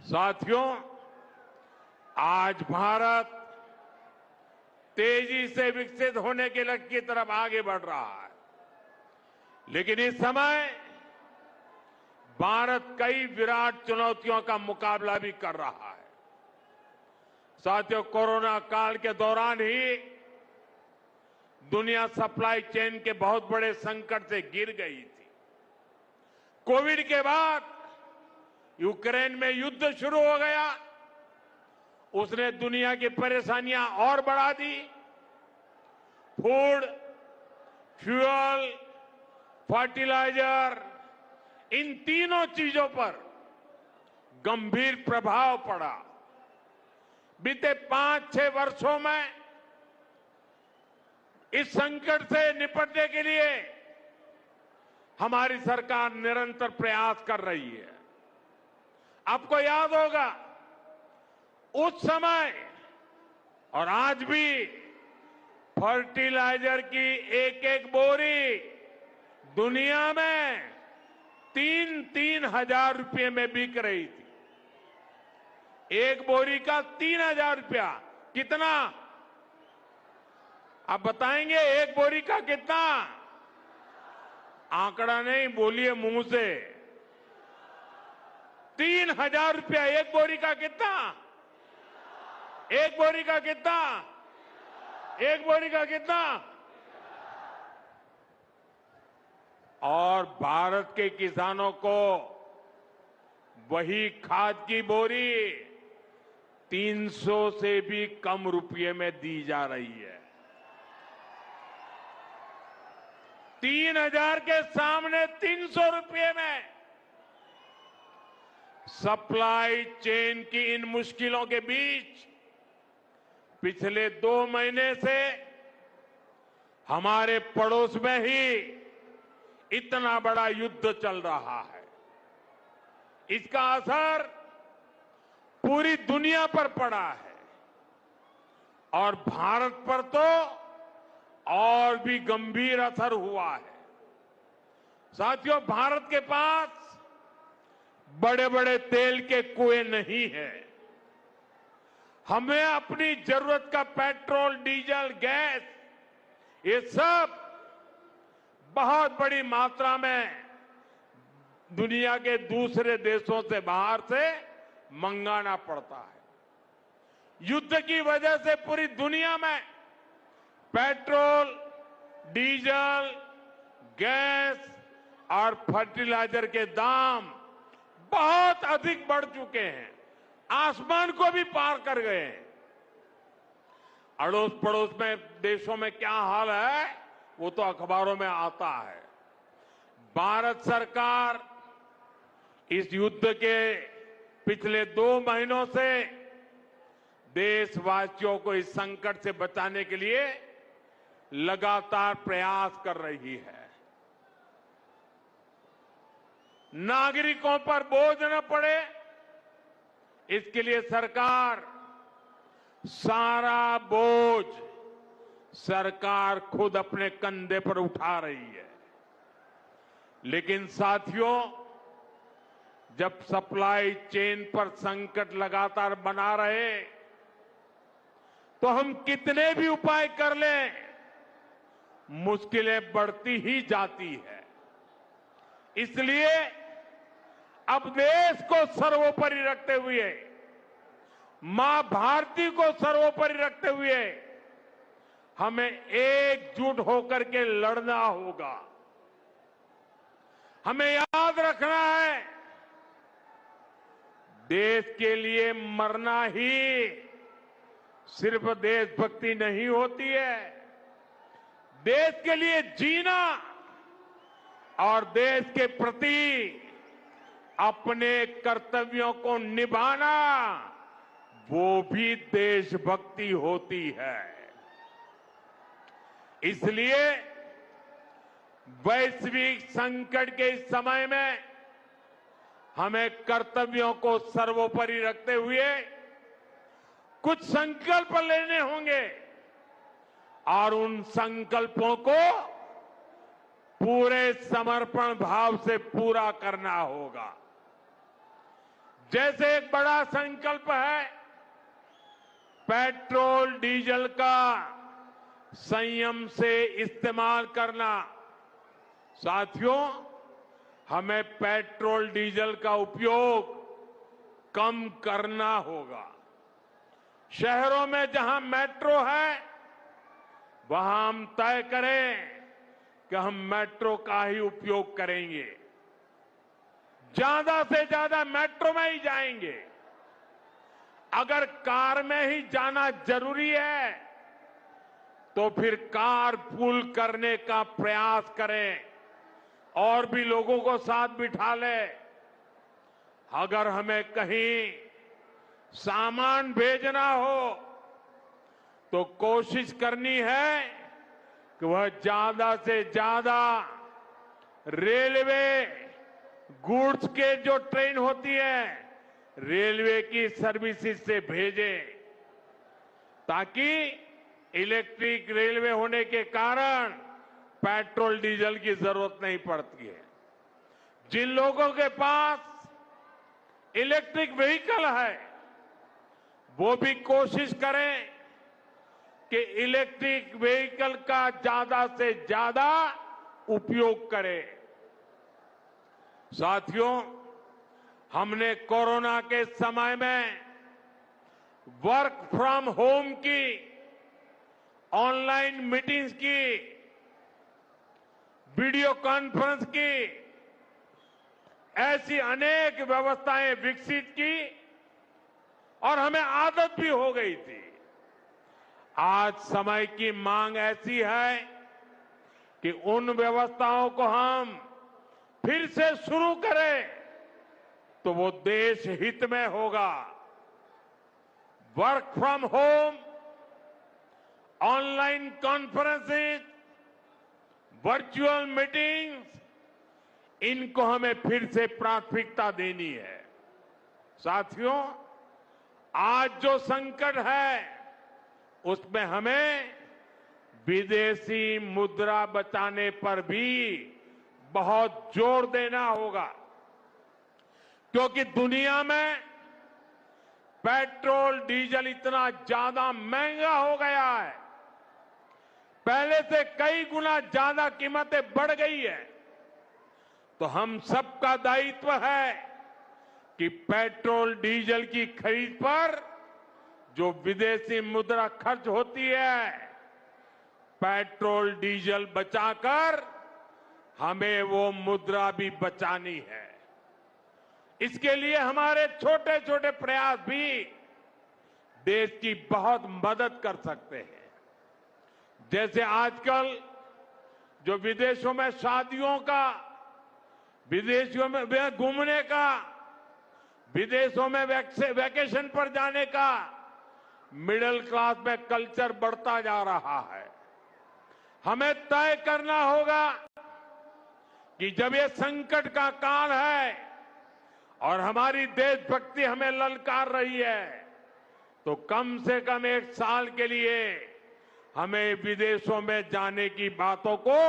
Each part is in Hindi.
साथियों, आज भारत तेजी से विकसित होने के लक्ष्य की तरफ आगे बढ़ रहा है, लेकिन इस समय भारत कई विराट चुनौतियों का मुकाबला भी कर रहा है। साथियों, कोरोना काल के दौरान ही दुनिया सप्लाई चेन के बहुत बड़े संकट से गिर गई थी। कोविड के बाद यूक्रेन में युद्ध शुरू हो गया, उसने दुनिया की परेशानियां और बढ़ा दी। फूड, फ्यूल, फर्टिलाइजर, इन तीनों चीजों पर गंभीर प्रभाव पड़ा। बीते 5-6 वर्षों में इस संकट से निपटने के लिए हमारी सरकार निरंतर प्रयास कर रही है। आपको याद होगा, उस समय और आज भी फर्टिलाइजर की एक एक बोरी दुनिया में 3-3 हजार रुपये में बिक रही थी। एक बोरी का 3,000 रुपया। कितना? आप बताएंगे एक बोरी का कितना? आंकड़ा नहीं, बोलिए मुंह से। 3,000 रुपया एक बोरी का। कितना? एक बोरी का कितना? एक बोरी का कितना? और भारत के किसानों को वही खाद की बोरी 300 से भी कम रुपये में दी जा रही है। 3,000 के सामने 300 रुपये में। सप्लाई चेन की इन मुश्किलों के बीच पिछले 2 महीने से हमारे पड़ोस में ही इतना बड़ा युद्ध चल रहा है। इसका असर पूरी दुनिया पर पड़ा है और भारत पर तो और भी गंभीर असर हुआ है। साथियों, भारत के पास बड़े बड़े तेल के कुएं नहीं है। हमें अपनी जरूरत का पेट्रोल, डीजल, गैस, ये सब बहुत बड़ी मात्रा में दुनिया के दूसरे देशों से, बाहर से मंगाना पड़ता है। युद्ध की वजह से पूरी दुनिया में पेट्रोल, डीजल, गैस और फर्टिलाइजर के दाम बहुत अधिक बढ़ चुके हैं, आसमान को भी पार कर गए हैं। अड़ोस पड़ोस में देशों में क्या हाल है वो तो अखबारों में आता है। भारत सरकार इस युद्ध के पिछले 2 महीनों से देशवासियों को इस संकट से बचाने के लिए लगातार प्रयास कर रही है। नागरिकों पर बोझ न पड़े, इसके लिए सरकार सारा बोझ सरकार खुद अपने कंधे पर उठा रही है। लेकिन साथियों, जब सप्लाई चेन पर संकट लगातार बना रहे तो हम कितने भी उपाय कर लें, मुश्किलें बढ़ती ही जाती है। इसलिए अब देश को सर्वोपरि रखते हुए, मां भारती को सर्वोपरि रखते हुए हमें एकजुट होकर के लड़ना होगा। हमें याद रखना है, देश के लिए मरना ही सिर्फ देशभक्ति नहीं होती है। देश के लिए जीना और देश के प्रति अपने कर्तव्यों को निभाना, वो भी देशभक्ति होती है। इसलिए वैश्विक संकट के इस समय में हमें कर्तव्यों को सर्वोपरि रखते हुए कुछ संकल्प लेने होंगे और उन संकल्पों को पूरे समर्पण भाव से पूरा करना होगा। जैसे एक बड़ा संकल्प है पेट्रोल डीजल का संयम से इस्तेमाल करना। साथियों, हमें पेट्रोल डीजल का उपयोग कम करना होगा। शहरों में जहां मेट्रो है वहां हम तय करें कि हम मेट्रो का ही उपयोग करेंगे, ज्यादा से ज्यादा मेट्रो में ही जाएंगे। अगर कार में ही जाना जरूरी है तो फिर कार पूल करने का प्रयास करें और भी लोगों को साथ बिठा ले। अगर हमें कहीं सामान भेजना हो तो कोशिश करनी है कि वह ज्यादा से ज्यादा रेलवे गुड्स के जो ट्रेन होती है रेलवे की सर्विसेज से भेजें, ताकि इलेक्ट्रिक रेलवे होने के कारण पेट्रोल डीजल की जरूरत नहीं पड़ती है। जिन लोगों के पास इलेक्ट्रिक व्हीकल है वो भी कोशिश करें कि इलेक्ट्रिक व्हीकल का ज्यादा से ज्यादा उपयोग करें। साथियों, हमने कोरोना के समय में वर्क फ्रॉम होम की, ऑनलाइन मीटिंग्स की, वीडियो कॉन्फ्रेंस की, ऐसी अनेक व्यवस्थाएं विकसित की और हमें आदत भी हो गई थी। आज समय की मांग ऐसी है कि उन व्यवस्थाओं को हम फिर से शुरू करें तो वो देश हित में होगा। Work from home, online conferences, virtual meetings, इनको हमें फिर से प्राथमिकता देनी है। साथियों, आज जो संकट है उसमें हमें विदेशी मुद्रा बचाने पर भी बहुत जोर देना होगा, क्योंकि दुनिया में पेट्रोल डीजल इतना ज्यादा महंगा हो गया है, पहले से कई गुना ज्यादा कीमतें बढ़ गई है। तो हम सबका दायित्व है कि पेट्रोल डीजल की खरीद पर जो विदेशी मुद्रा खर्च होती है, पेट्रोल डीजल बचाकर हमें वो मुद्रा भी बचानी है। इसके लिए हमारे छोटे छोटे प्रयास भी देश की बहुत मदद कर सकते हैं। जैसे आजकल जो विदेशों में शादियों का, विदेशों में घूमने का, विदेशों में वैकेशन पर जाने का मिडिल क्लास में कल्चर बढ़ता जा रहा है। हमें तय करना होगा कि जब ये संकट का काल है और हमारी देशभक्ति हमें ललकार रही है तो कम से कम एक साल के लिए हमें विदेशों में जाने की बातों को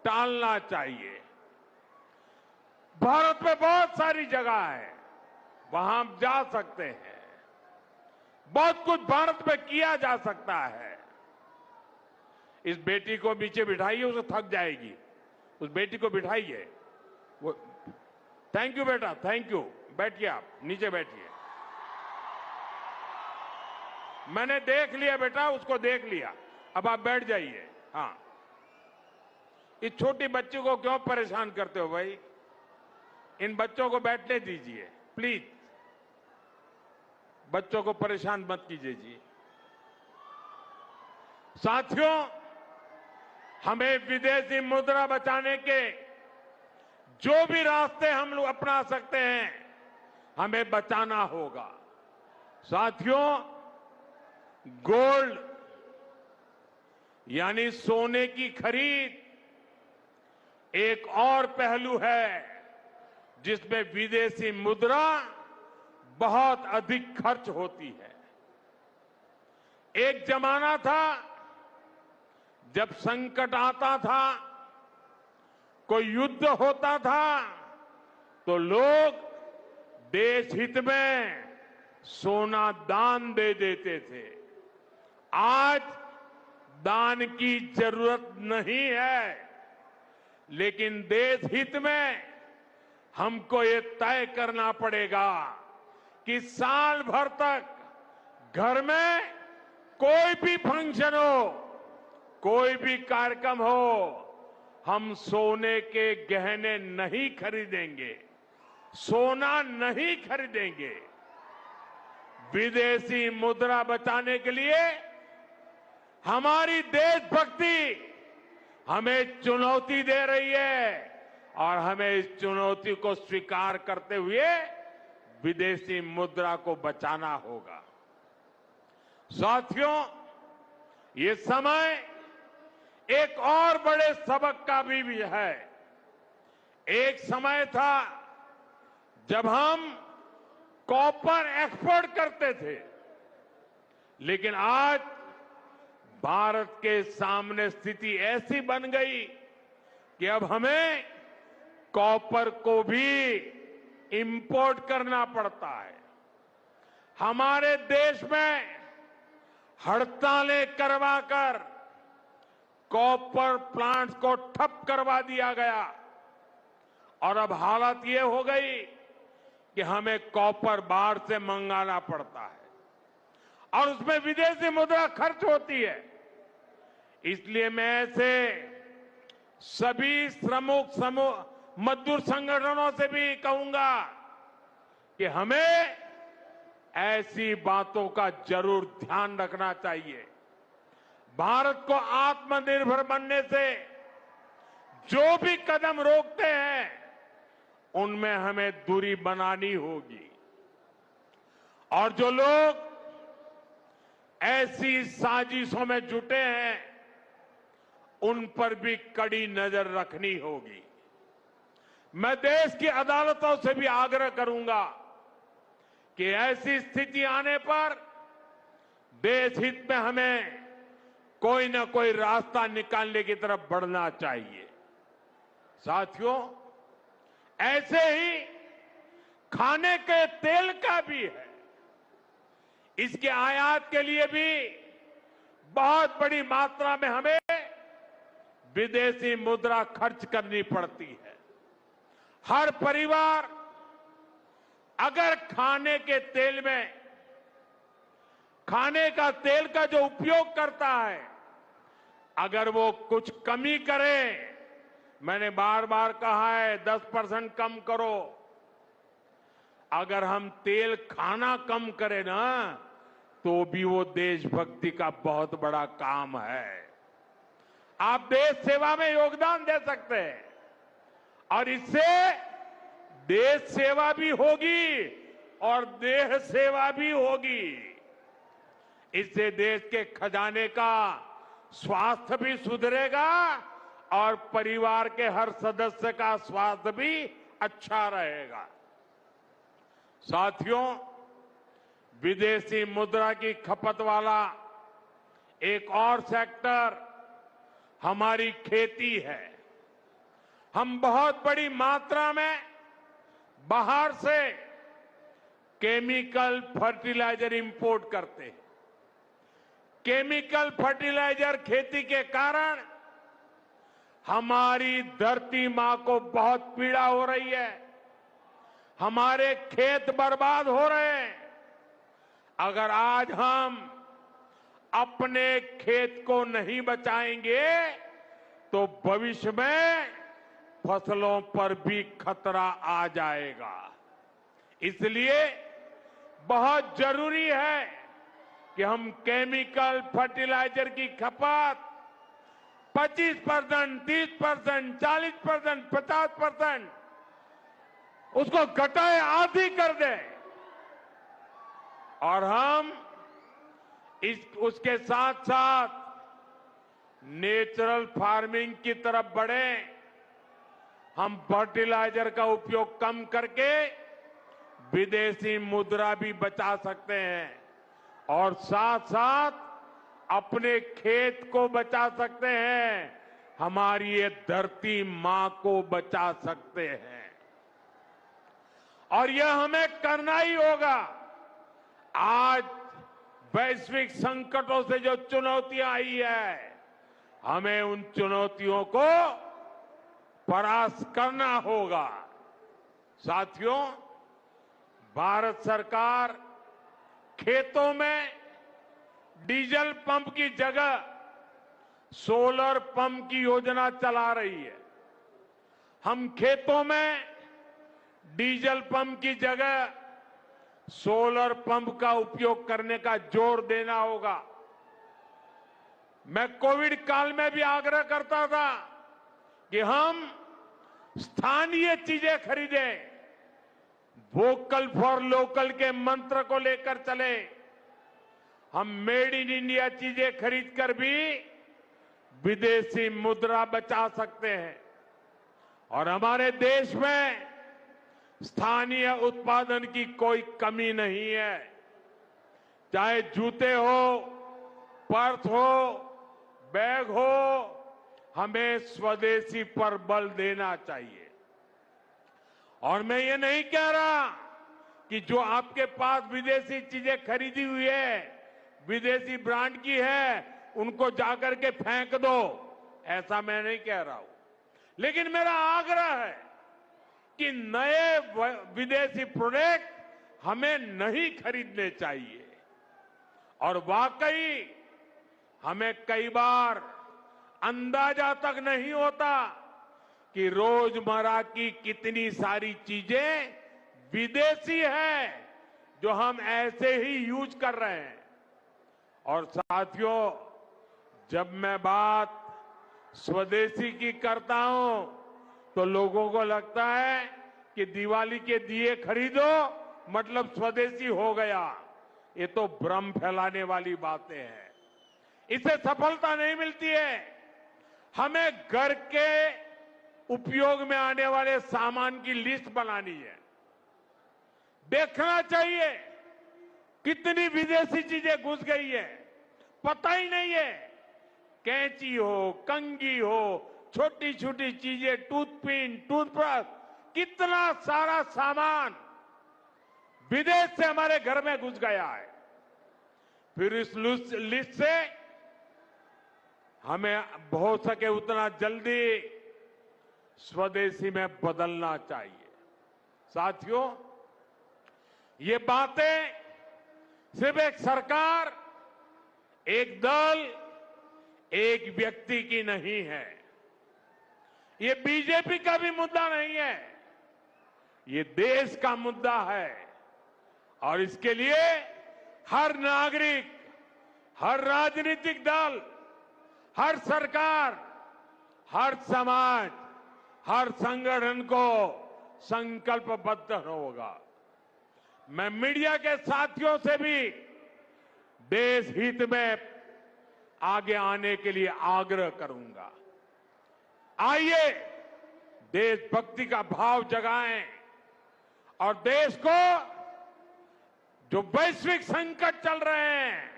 टालना चाहिए। भारत में बहुत सारी जगह है, वहां हम जा सकते हैं। बहुत कुछ भारत में किया जा सकता है। इस बेटी को नीचे बिठाइए, उसे थक जाएगी। उस बेटी को बिठाइए। वो थैंक यू बेटा, थैंक यू। बैठिए, आप नीचे बैठिए। मैंने देख लिया बेटा, उसको देख लिया। अब आप बैठ जाइए। हाँ, इस छोटी बच्ची को क्यों परेशान करते हो भाई? इन बच्चों को बैठने दीजिए प्लीज। बच्चों को परेशान मत कीजिए जी। साथियों, हमें विदेशी मुद्रा बचाने के जो भी रास्ते हम लोग अपना सकते हैं हमें बचाना होगा। साथियों, गोल्ड यानी सोने की खरीद एक और पहलू है जिसमें विदेशी मुद्रा बहुत अधिक खर्च होती है। एक जमाना था जब संकट आता था, कोई युद्ध होता था तो लोग देश हित में सोना दान दे देते थे। आज दान की जरूरत नहीं है, लेकिन देश हित में हमको ये तय करना पड़ेगा कि साल भर तक घर में कोई भी फंक्शन हो, कोई भी कार्यक्रम हो, हम सोने के गहने नहीं खरीदेंगे, सोना नहीं खरीदेंगे। विदेशी मुद्रा बचाने के लिए हमारी देशभक्ति हमें चुनौती दे रही है और हमें इस चुनौती को स्वीकार करते हुए विदेशी मुद्रा को बचाना होगा। साथियों, ये समय एक और बड़े सबक का भी है। एक समय था जब हम कॉपर एक्सपोर्ट करते थे, लेकिन आज भारत के सामने स्थिति ऐसी बन गई कि अब हमें कॉपर को भी इंपोर्ट करना पड़ता है। हमारे देश में हड़तालें करवाकर कॉपर प्लांट्स को ठप करवा दिया गया और अब हालत ये हो गई कि हमें कॉपर बाहर से मंगाना पड़ता है और उसमें विदेशी मुद्रा खर्च होती है। इसलिए मैं ऐसे सभी श्रमिक समूह मजदूर संगठनों से भी कहूंगा कि हमें ऐसी बातों का जरूर ध्यान रखना चाहिए। भारत को आत्मनिर्भर बनने से जो भी कदम रोकते हैं, उनमें हमें दूरी बनानी होगी और जो लोग ऐसी साजिशों में जुटे हैं, उन पर भी कड़ी नजर रखनी होगी। मैं देश की अदालतों से भी आग्रह करूंगा कि ऐसी स्थिति आने पर देश हित में हमें कोई न कोई रास्ता निकालने की तरफ बढ़ना चाहिए। साथियों, ऐसे ही खाने के तेल का भी है। इसके आयात के लिए भी बहुत बड़ी मात्रा में हमें विदेशी मुद्रा खर्च करनी पड़ती है। हर परिवार अगर खाने के तेल में खाने का तेल का जो उपयोग करता है, अगर वो कुछ कमी करे, मैंने बार बार कहा है 10% कम करो। अगर हम तेल खाना कम करें ना, तो भी वो देशभक्ति का बहुत बड़ा काम है। आप देश सेवा में योगदान दे सकते हैं और इससे देश सेवा भी होगी और देह सेवा भी होगी। इससे देश के खजाने का स्वास्थ्य भी सुधरेगा और परिवार के हर सदस्य का स्वास्थ्य भी अच्छा रहेगा। साथियों, विदेशी मुद्रा की खपत वाला एक और सेक्टर हमारी खेती है। हम बहुत बड़ी मात्रा में बाहर से केमिकल फर्टिलाइजर इंपोर्ट करते हैं। केमिकल फर्टिलाइजर खेती के कारण हमारी धरती मां को बहुत पीड़ा हो रही है। हमारे खेत बर्बाद हो रहे हैं। अगर आज हम अपने खेत को नहीं बचाएंगे तो भविष्य में फसलों पर भी खतरा आ जाएगा। इसलिए बहुत जरूरी है कि हम केमिकल फर्टिलाइजर की खपत 25%, 30%, 40%, 50% उसको घटाए, आधी कर दें और हम उसके साथ साथ नेचुरल फार्मिंग की तरफ बढ़ें। हम फर्टिलाइजर का उपयोग कम करके विदेशी मुद्रा भी बचा सकते हैं और साथ साथ अपने खेत को बचा सकते हैं, हमारी ये धरती मां को बचा सकते हैं। और यह हमें करना ही होगा। आज वैश्विक संकटों से जो चुनौतियां आई है, हमें उन चुनौतियों को परास्त करना होगा। साथियों, भारत सरकार खेतों में डीजल पंप की जगह सोलर पंप की योजना चला रही है। हम खेतों में डीजल पंप की जगह सोलर पंप का उपयोग करने का जोर देना होगा। मैं कोविड काल में भी आग्रह करता था कि हम स्थानीय चीजें खरीदें, वोकल फॉर लोकल के मंत्र को लेकर चले। हम मेड इन इंडिया चीजें खरीदकर भी विदेशी मुद्रा बचा सकते हैं और हमारे देश में स्थानीय उत्पादन की कोई कमी नहीं है। चाहे जूते हो, पर्स हो, बैग हो, हमें स्वदेशी पर बल देना चाहिए। और मैं ये नहीं कह रहा कि जो आपके पास विदेशी चीजें खरीदी हुई है, विदेशी ब्रांड की है, उनको जाकर के फेंक दो, ऐसा मैं नहीं कह रहा हूं। लेकिन मेरा आग्रह है कि नए विदेशी प्रोडक्ट हमें नहीं खरीदने चाहिए। और वाकई हमें कई बार अंदाजा तक नहीं होता कि रोजमर्रा की कितनी सारी चीजें विदेशी है जो हम ऐसे ही यूज कर रहे हैं। और साथियों, जब मैं बात स्वदेशी की करता हूं तो लोगों को लगता है कि दिवाली के दिए खरीदो मतलब स्वदेशी हो गया। ये तो भ्रम फैलाने वाली बातें हैं। इससे सफलता नहीं मिलती है। हमें घर के उपयोग में आने वाले सामान की लिस्ट बनानी है। देखना चाहिए कितनी विदेशी चीजें घुस गई है, पता ही नहीं है। कैंची हो, कंघी हो, छोटी छोटी चीजें, टूथपिन, टूथब्रश, कितना सारा सामान विदेश से हमारे घर में घुस गया है। फिर इस लिस्ट से हमें हो सके उतना जल्दी स्वदेशी में बदलना चाहिए। साथियों, ये बातें सिर्फ एक सरकार, एक दल, एक व्यक्ति की नहीं है। ये बीजेपी का भी मुद्दा नहीं है, ये देश का मुद्दा है। और इसके लिए हर नागरिक, हर राजनीतिक दल, हर सरकार, हर समाज, हर संगठन को संकल्पबद्ध होगा। मैं मीडिया के साथियों से भी देश हित में आगे आने के लिए आग्रह करूंगा। आइए देशभक्ति का भाव जगाएं और देश को जो वैश्विक संकट चल रहे हैं,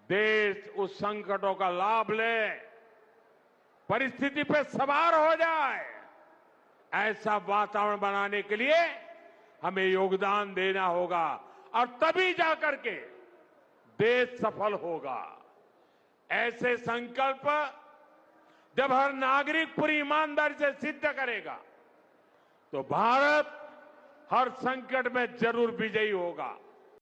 देश उस संकटों का लाभ ले, परिस्थिति पे सवार हो जाए। ऐसा वातावरण बनाने के लिए हमें योगदान देना होगा और तभी जाकर के देश सफल होगा। ऐसे संकल्प जब हर नागरिक पूरी ईमानदारी से सिद्ध करेगा तो भारत हर संकट में जरूर विजयी होगा।